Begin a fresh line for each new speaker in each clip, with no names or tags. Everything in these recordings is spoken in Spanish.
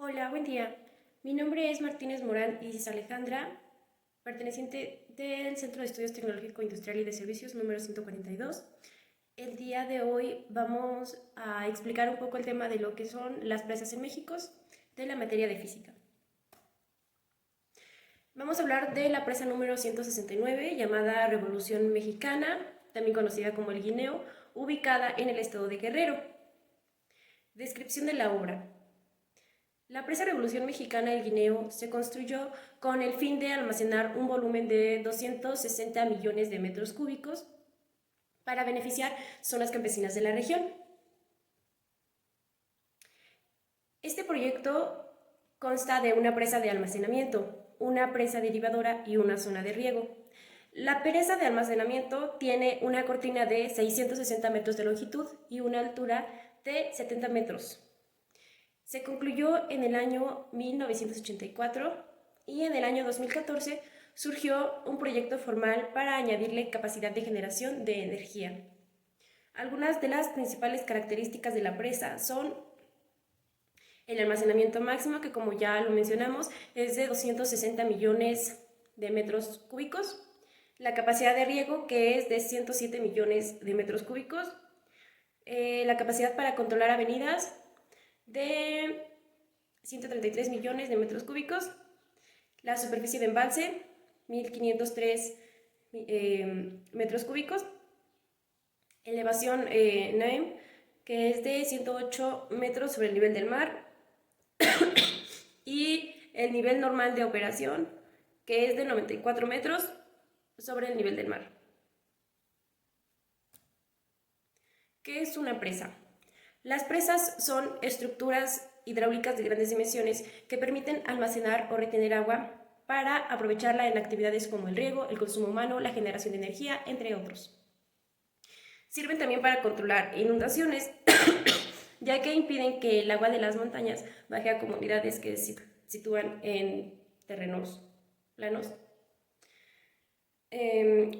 Hola, buen día. Mi nombre es Martínez Morán Isis Alejandra, perteneciente del Centro de Estudios Tecnológico Industrial y de Servicios número 142. El día de hoy vamos a explicar un poco el tema de lo que son las presas en México de la materia de física. Vamos a hablar de la presa número 169, llamada Revolución Mexicana, también conocida como El Guineo, ubicada en el estado de Guerrero. Descripción de la obra. La presa Revolución Mexicana del Guineo se construyó con el fin de almacenar un volumen de 260 millones de metros cúbicos para beneficiar zonas campesinas de la región. Este proyecto consta de una presa de almacenamiento, una presa derivadora y una zona de riego. La presa de almacenamiento tiene una cortina de 660 metros de longitud y una altura de 70 metros. Se concluyó en el año 1984 y en el año 2014 surgió un proyecto formal para añadirle capacidad de generación de energía. Algunas de las principales características de la presa son el almacenamiento máximo, que como ya lo mencionamos, es de 260 millones de metros cúbicos, la capacidad de riego, que es de 107 millones de metros cúbicos, la capacidad para controlar avenidas, de 133 millones de metros cúbicos, la superficie de embalse, 1503 metros cúbicos, elevación NAEM, que es de 108 metros sobre el nivel del mar, y el nivel normal de operación, que es de 94 metros sobre el nivel del mar. ¿Qué es una presa? Las presas son estructuras hidráulicas de grandes dimensiones que permiten almacenar o retener agua para aprovecharla en actividades como el riego, el consumo humano, la generación de energía, entre otros. Sirven también para controlar inundaciones, ya que impiden que el agua de las montañas baje a comunidades que se sitúan en terrenos planos.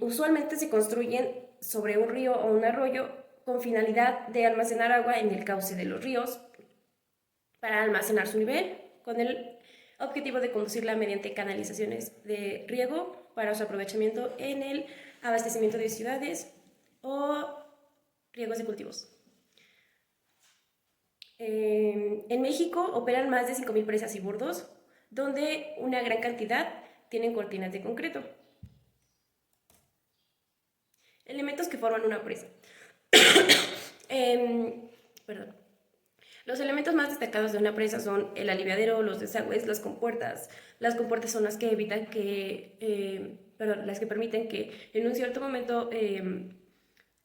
Usualmente se construyen sobre un río o un arroyo con finalidad de almacenar agua en el cauce de los ríos para almacenar su nivel, con el objetivo de conducirla mediante canalizaciones de riego para su aprovechamiento en el abastecimiento de ciudades o riegos de cultivos. En México operan más de 5.000 presas y bordos, donde una gran cantidad tienen cortinas de concreto. Elementos que forman una presa. Perdón. Los elementos más destacados de una presa son el aliviadero, los desagües, las compuertas. Las compuertas son las que evitan que, las que permiten que en un cierto momento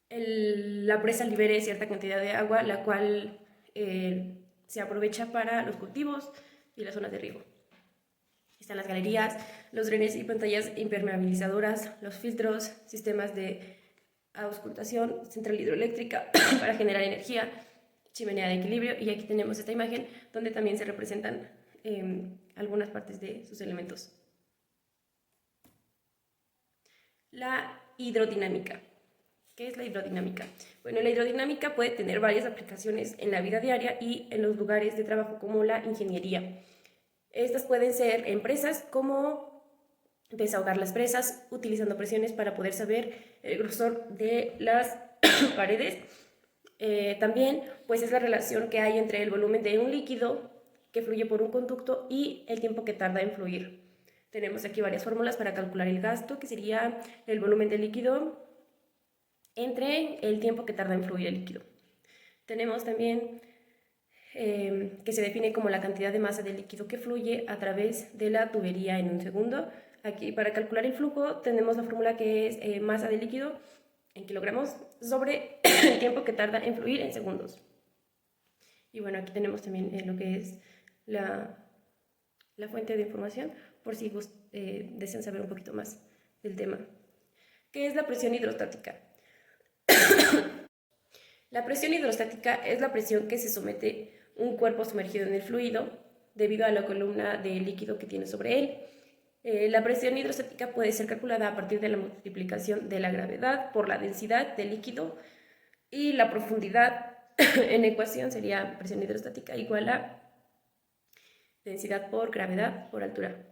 la presa libere cierta cantidad de agua, la cual se aprovecha para los cultivos y las zonas de riego. Están las galerías, los drenes y pantallas impermeabilizadoras, los filtros, sistemas de auscultación, central hidroeléctrica para generar energía, chimenea de equilibrio, y aquí tenemos esta imagen donde también se representan algunas partes de sus elementos. La hidrodinámica. ¿Qué es la hidrodinámica? Bueno, la hidrodinámica puede tener varias aplicaciones en la vida diaria y en los lugares de trabajo como la ingeniería. Estas pueden ser empresas como desahogar las presas utilizando presiones para poder saber el grosor de las paredes. También pues es la relación que hay entre el volumen de un líquido que fluye por un conducto y el tiempo que tarda en fluir. Tenemos aquí varias fórmulas para calcular el gasto, que sería el volumen del líquido entre el tiempo que tarda en fluir el líquido. Tenemos también que se define como la cantidad de masa de líquido que fluye a través de la tubería en un segundo. Aquí para calcular el flujo tenemos la fórmula que es masa de líquido en kilogramos sobre el tiempo que tarda en fluir en segundos. Y bueno, aquí tenemos también lo que es la fuente de información por si desean saber un poquito más del tema. ¿Qué es la presión hidrostática? La presión hidrostática es la presión que se somete un cuerpo sumergido en el fluido debido a la columna de líquido que tiene sobre él. La presión hidrostática puede ser calculada a partir de la multiplicación de la gravedad por la densidad del líquido, y la profundidad en ecuación sería presión hidrostática igual a densidad por gravedad por altura.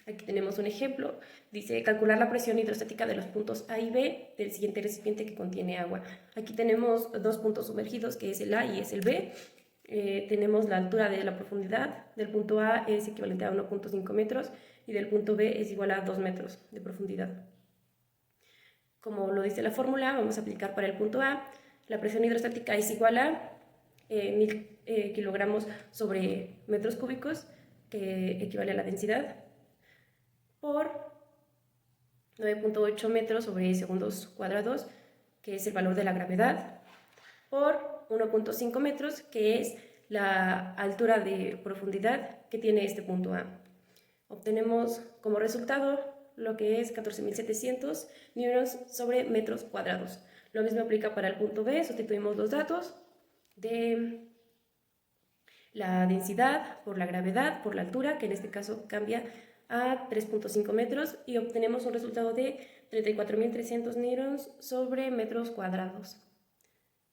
Aquí tenemos un ejemplo, dice calcular la presión hidrostática de los puntos A y B del siguiente recipiente que contiene agua. Aquí tenemos dos puntos sumergidos, que es el A y es el B. Tenemos la altura de la profundidad, del punto A es equivalente a 1.5 metros y del punto B es igual a 2 metros de profundidad. Como lo dice la fórmula, vamos a aplicar para el punto A. La presión hidrostática es igual a 1000 kilogramos sobre metros cúbicos, que equivale a la densidad, por 9.8 metros sobre segundos cuadrados, que es el valor de la gravedad, por 1.5 metros, que es la altura de profundidad que tiene este punto A. Obtenemos como resultado lo que es 14.700 newtons sobre metros cuadrados. Lo mismo aplica para el punto B, sustituimos los datos de la densidad por la gravedad, por la altura, que en este caso cambia a 3.5 metros, y obtenemos un resultado de 34.300 newtons sobre metros cuadrados.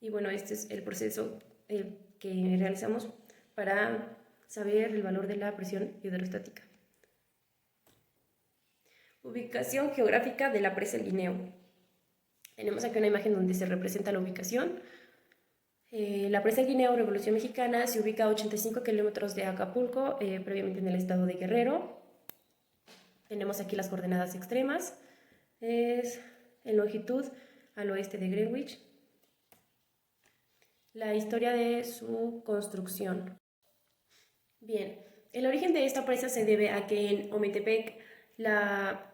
Y bueno, este es el proceso que realizamos para saber el valor de la presión hidrostática. Ubicación geográfica de la presa El Guineo. Tenemos aquí una imagen donde se representa la ubicación. La presa El Guineo, Revolución Mexicana, se ubica a 85 kilómetros de Acapulco, previamente en el estado de Guerrero. Tenemos aquí las coordenadas extremas. Es en longitud al oeste de Greenwich. La historia de su construcción. Bien, el origen de esta presa se debe a que en Ometepec,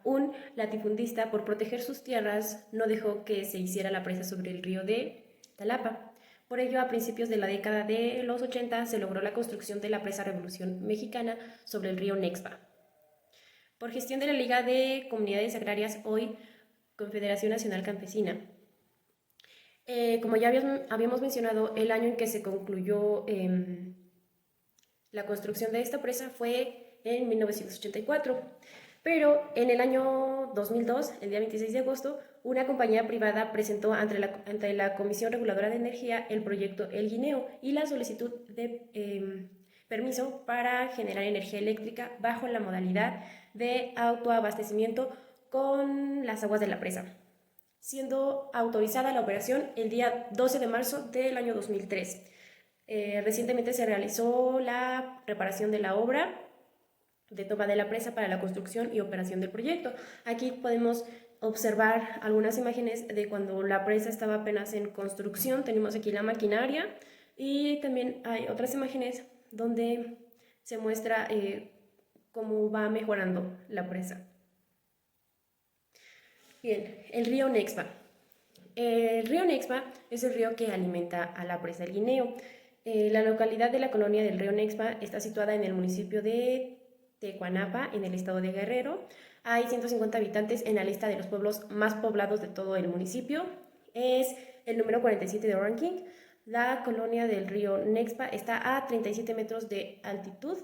un latifundista, por proteger sus tierras, no dejó que se hiciera la presa sobre el río de Talapa. Por ello, a principios de la década de los 80 se logró la construcción de la presa Revolución Mexicana sobre el río Nexpa. Por gestión de la Liga de Comunidades Agrarias, hoy Confederación Nacional Campesina. Como ya habíamos mencionado, el año en que se concluyó la construcción de esta presa fue en 1984. Pero en el año 2002, el día 26 de agosto, una compañía privada presentó ante la Comisión Reguladora de Energía el proyecto El Guineo y la solicitud de permiso para generar energía eléctrica bajo la modalidad de autoabastecimiento con las aguas de la presa, siendo autorizada la operación el día 12 de marzo del año 2003. Recientemente se realizó la reparación de la obra de toma de la presa para la construcción y operación del proyecto. Aquí podemos observar algunas imágenes de cuando la presa estaba apenas en construcción. Tenemos aquí la maquinaria y también hay otras imágenes donde se muestra cómo va mejorando la presa. Bien, el río Nexpa. El río Nexpa es el río que alimenta a la presa El Guineo. La localidad de la colonia del río Nexpa está situada en el municipio de Tecuanapa, en el estado de Guerrero. Hay 150 habitantes en la lista de los pueblos más poblados de todo el municipio. Es el número 47 de ranking. La colonia del río Nexpa está a 37 metros de altitud.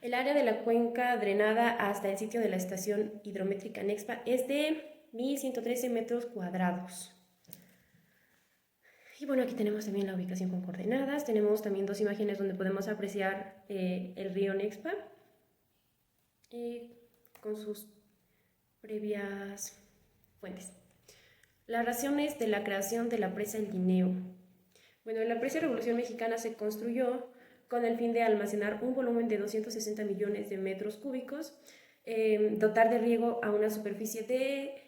El área de la cuenca drenada hasta el sitio de la estación hidrométrica Nexpa es de 1.113 metros cuadrados. Y bueno, aquí tenemos también la ubicación con coordenadas. Tenemos también dos imágenes donde podemos apreciar el río Nexpa con sus previas fuentes. Las razones de la creación de la presa El Guineo. Bueno, la presa Revolución Mexicana se construyó con el fin de almacenar un volumen de 260 millones de metros cúbicos, dotar de riego a una superficie de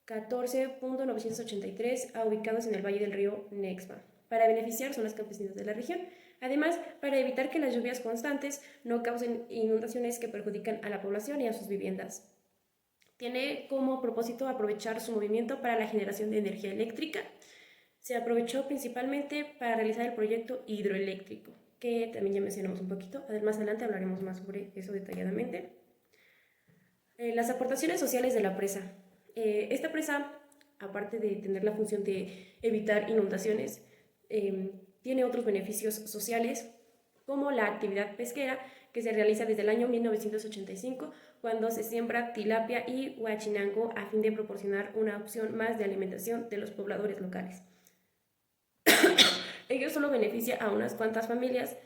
14.983 ubicados en el valle del río Nexpa, para beneficiar zonas campesinas de la región. Además, para evitar que las lluvias constantes no causen inundaciones que perjudican a la población y a sus viviendas. Tiene como propósito aprovechar su movimiento para la generación de energía eléctrica. Se aprovechó principalmente para realizar el proyecto hidroeléctrico, que también ya mencionamos un poquito. Más adelante hablaremos más sobre eso detalladamente. Las aportaciones sociales de la presa. Esta presa, aparte de tener la función de evitar inundaciones, tiene otros beneficios sociales, como la actividad pesquera, que se realiza desde el año 1985, cuando se siembra tilapia y huachinango a fin de proporcionar una opción más de alimentación de los pobladores locales. Ello solo beneficia a unas cuantas familias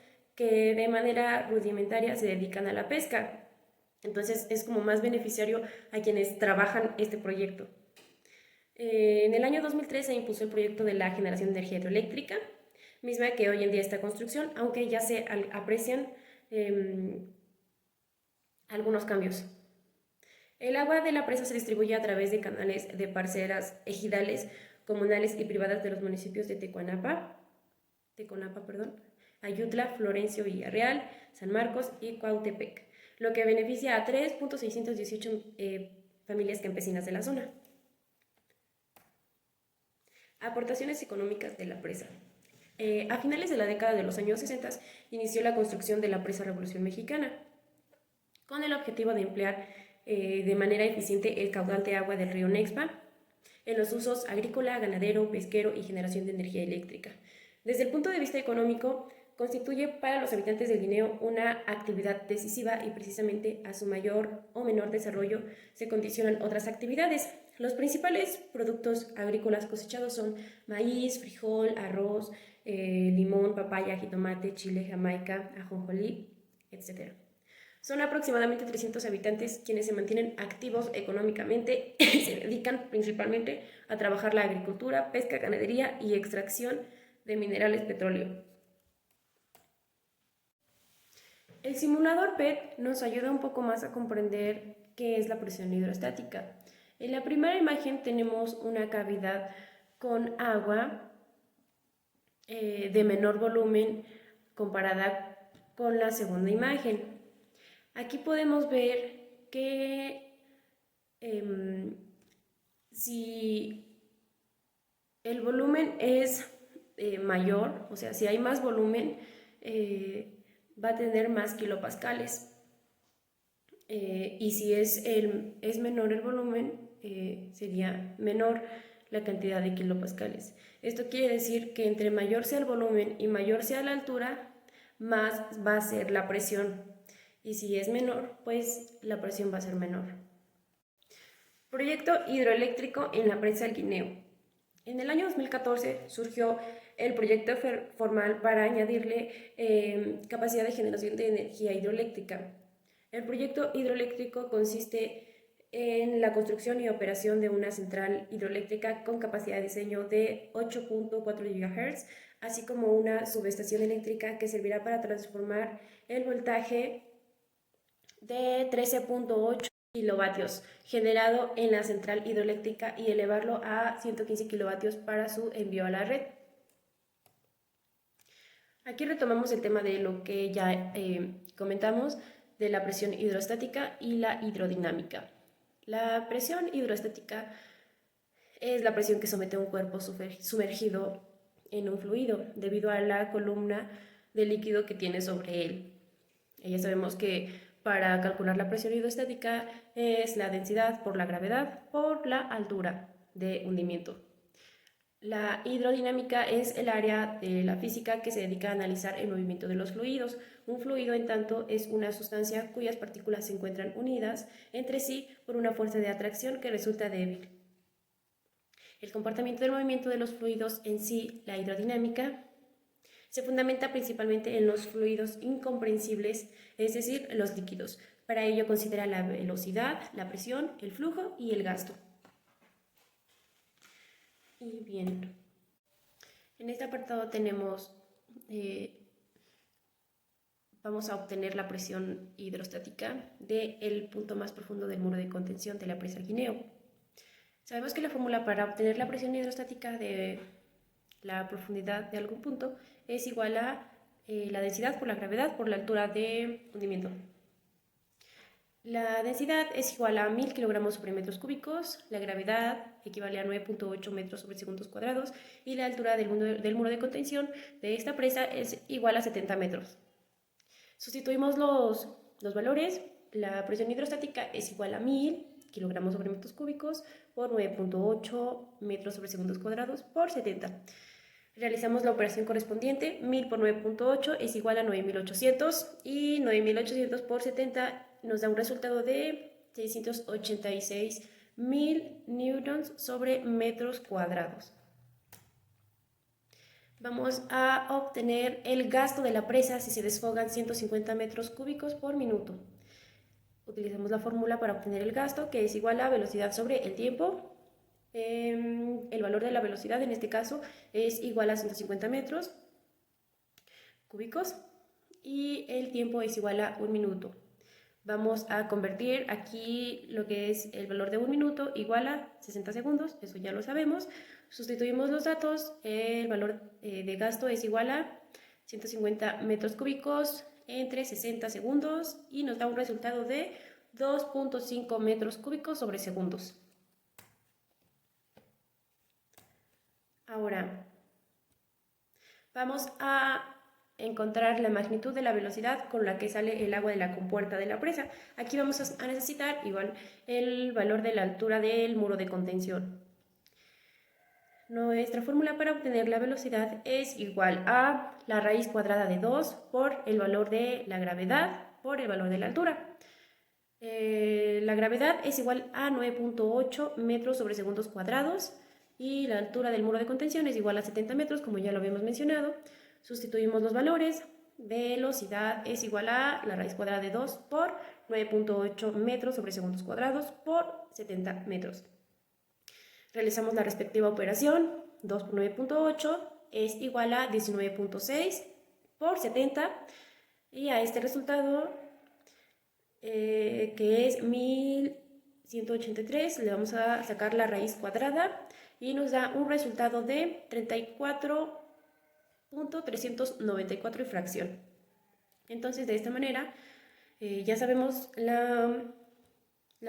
que de manera rudimentaria se dedican a la pesca. Entonces es como más beneficiario a quienes trabajan este proyecto. En el año 2003 se impulsó el proyecto de la generación de energía hidroeléctrica, misma que hoy en día está en construcción, aunque ya se aprecian algunos cambios. El agua de la presa se distribuye a través de canales de parcelas ejidales, comunales y privadas de los municipios de Teconapa, Ayutla, Florencio Villarreal, San Marcos y Cuautepec, lo que beneficia a 3.618 familias campesinas de la zona. Aportaciones económicas de la presa. A finales de la década de los años 60 inició la construcción de la presa Revolución Mexicana, con el objetivo de emplear de manera eficiente el caudal de agua del río Nexpa en los usos agrícola, ganadero, pesquero y generación de energía eléctrica. Desde el punto de vista económico, constituye para los habitantes del Guineo una actividad decisiva y precisamente a su mayor o menor desarrollo se condicionan otras actividades. Los principales productos agrícolas cosechados son maíz, frijol, arroz, limón, papaya, jitomate, chile, jamaica, ajonjolí, etc. Son aproximadamente 300 habitantes quienes se mantienen activos económicamente y se dedican principalmente a trabajar la agricultura, pesca, ganadería y extracción de minerales petróleo. El simulador PET nos ayuda un poco más a comprender qué es la presión hidrostática. En la primera imagen tenemos una cavidad con agua de menor volumen comparada con la segunda imagen. Aquí podemos ver que si el volumen es mayor, o sea, si hay más volumen, va a tener más kilopascales. Y si es menor el volumen, sería menor la cantidad de kilopascales. Esto quiere decir que entre mayor sea el volumen y mayor sea la altura, más va a ser la presión. Y si es menor, pues la presión va a ser menor. Proyecto hidroeléctrico en la presa del Guineo. En el año 2014 surgió el proyecto formal para añadirle capacidad de generación de energía hidroeléctrica. El proyecto hidroeléctrico consiste en la construcción y operación de una central hidroeléctrica con capacidad de diseño de 8.4 GHz, así como una subestación eléctrica que servirá para transformar el voltaje de 13.8 kilovatios generado en la central hidroeléctrica y elevarlo a 115 kilovatios para su envío a la red. Aquí retomamos el tema de lo que ya comentamos de la presión hidrostática y la hidrodinámica. La presión hidrostática es la presión que somete a un cuerpo sumergido en un fluido debido a la columna de líquido que tiene sobre él. Ya sabemos que para calcular la presión hidrostática es la densidad por la gravedad por la altura de hundimiento. La hidrodinámica es el área de la física que se dedica a analizar el movimiento de los fluidos. Un fluido, en tanto, es una sustancia cuyas partículas se encuentran unidas entre sí por una fuerza de atracción que resulta débil. El comportamiento del movimiento de los fluidos en sí, la hidrodinámica, se fundamenta principalmente en los fluidos incomprensibles, es decir, los líquidos. Para ello considera la velocidad, la presión, el flujo y el gasto. Y bien, en este apartado tenemos, vamos a obtener la presión hidrostática del punto más profundo del muro de contención de la presa Guineo. Sabemos que la fórmula para obtener la presión hidrostática de la profundidad de algún punto es igual a la densidad por la gravedad por la altura de hundimiento. La densidad es igual a 1000 kilogramos sobre metros cúbicos, la gravedad equivale a 9.8 metros sobre segundos cuadrados y la altura del muro de contención de esta presa es igual a 70 metros. Sustituimos los valores, la presión hidrostática es igual a 1000 kilogramos sobre metros cúbicos por 9.8 metros sobre segundos cuadrados por 70. Realizamos la operación correspondiente, 1000 por 9.8 es igual a 9800 y 9800 por 70 nos da un resultado de 686.000 newtons sobre metros cuadrados. Vamos a obtener el gasto de la presa si se desfogan 150 metros cúbicos por minuto. Utilizamos la fórmula para obtener el gasto, que es igual a velocidad sobre el tiempo. El valor de la velocidad en este caso es igual a 150 metros cúbicos y el tiempo es igual a 1 minuto. Vamos a convertir aquí lo que es el valor de 1 minuto igual a 60 segundos, eso ya lo sabemos. Sustituimos los datos, el valor de gasto es igual a 150 metros cúbicos entre 60 segundos y nos da un resultado de 2.5 metros cúbicos sobre segundos. Ahora, vamos a encontrar la magnitud de la velocidad con la que sale el agua de la compuerta de la presa. Aquí vamos a necesitar igual el valor de la altura del muro de contención. Nuestra fórmula para obtener la velocidad es igual a la raíz cuadrada de 2 por el valor de la gravedad por el valor de la altura. La gravedad es igual a 9.8 metros sobre segundos cuadrados y la altura del muro de contención es igual a 70 metros, como ya lo habíamos mencionado. Sustituimos los valores. Velocidad es igual a la raíz cuadrada de 2 por 9.8 metros sobre segundos cuadrados por 70 metros. Realizamos la respectiva operación. 2 por 9.8 es igual a 19.6 por 70 y a este resultado que es 1183 le vamos a sacar la raíz cuadrada y nos da un resultado de 34.394 y fracción. Entonces, de esta manera ya sabemos la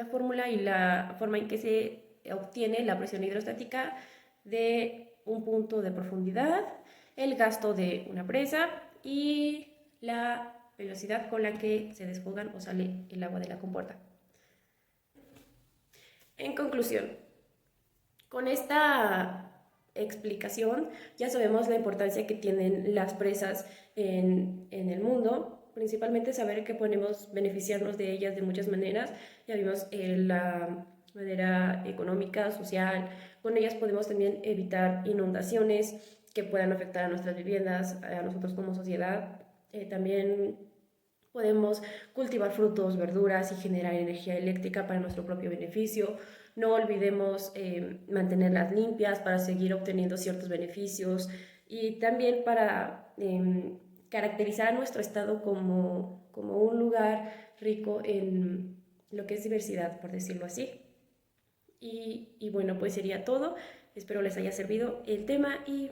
fórmula y la forma en que se obtiene la presión hidrostática de un punto de profundidad, el gasto de una presa y la velocidad con la que se desfogan o sale el agua de la compuerta. En conclusión, con esta explicación ya sabemos la importancia que tienen las presas en el mundo, principalmente saber que podemos beneficiarnos de ellas de muchas maneras. Ya vimos la manera económica, social, con ellas podemos también evitar inundaciones que puedan afectar a nuestras viviendas, a nosotros como sociedad. También podemos cultivar frutos, verduras y generar energía eléctrica para nuestro propio beneficio. No olvidemos mantenerlas limpias para seguir obteniendo ciertos beneficios y también para caracterizar a nuestro estado como un lugar rico en lo que es diversidad, por decirlo así. Y bueno, pues sería todo. Espero les haya servido el tema y